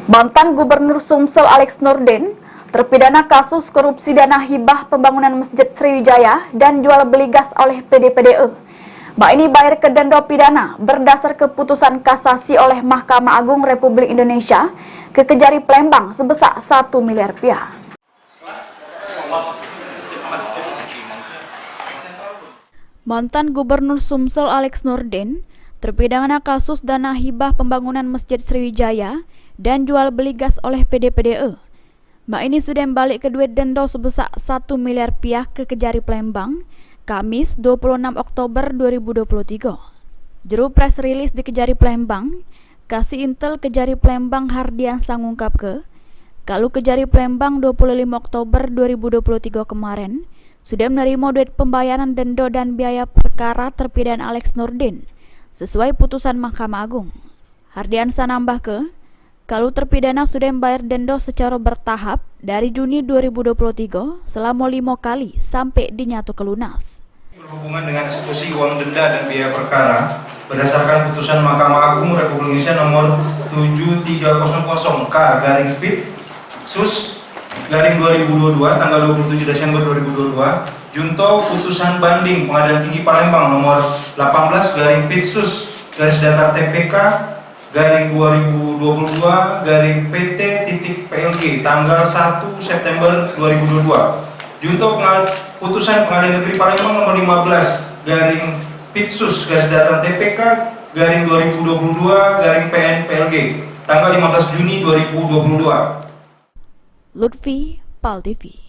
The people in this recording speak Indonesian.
Mantan Gubernur Sumsel Alex Nurdin terpidana kasus korupsi dana hibah pembangunan Masjid Sriwijaya dan jual beli gas oleh PD-PDE. Mbak ini bayar ke denda pidana berdasar keputusan kasasi oleh Mahkamah Agung Republik Indonesia ke Kejari Palembang sebesar 1 miliar rupiah. Mantan Gubernur Sumsel Alex Nurdin terpidana kasus dana hibah pembangunan Masjid Sriwijaya dan jual beli gas oleh PD-PDE. Mbak ini sudah balik ke duit denda sebesar 1 miliar rupiah ke Kejari Palembang, Kamis 26 Oktober 2023. Juru press rilis di Kejari Palembang, Kasih Intel Kejari Palembang Hardian ngungkap kalau Kejari Palembang 25 Oktober 2023 kemarin sudah menerima duit pembayaran denda dan biaya perkara terpidana Alex Nurdin sesuai putusan Mahkamah Agung. Hardian nambah kalau terpidana sudah membayar denda secara bertahap dari Juni 2023 selama 5 kali sampai dinyatakan lunas. Berhubungan dengan eksekusi uang denda dan biaya perkara berdasarkan putusan Mahkamah Agung Republik Indonesia nomor 7300K/Pit/Sus/2022 tanggal 27 Desember 2022 junto putusan banding Pengadilan Tinggi Palembang nomor 18/Pit/Sus/TPK/2022/PT.PLG tanggal 1 September 2022 junto putusan Pengadilan Negeri Palembang nomor 15/Pit/Sus/TPK/2022/PN.PLG tanggal 15 Juni 2022. Lutfi, PAL TV.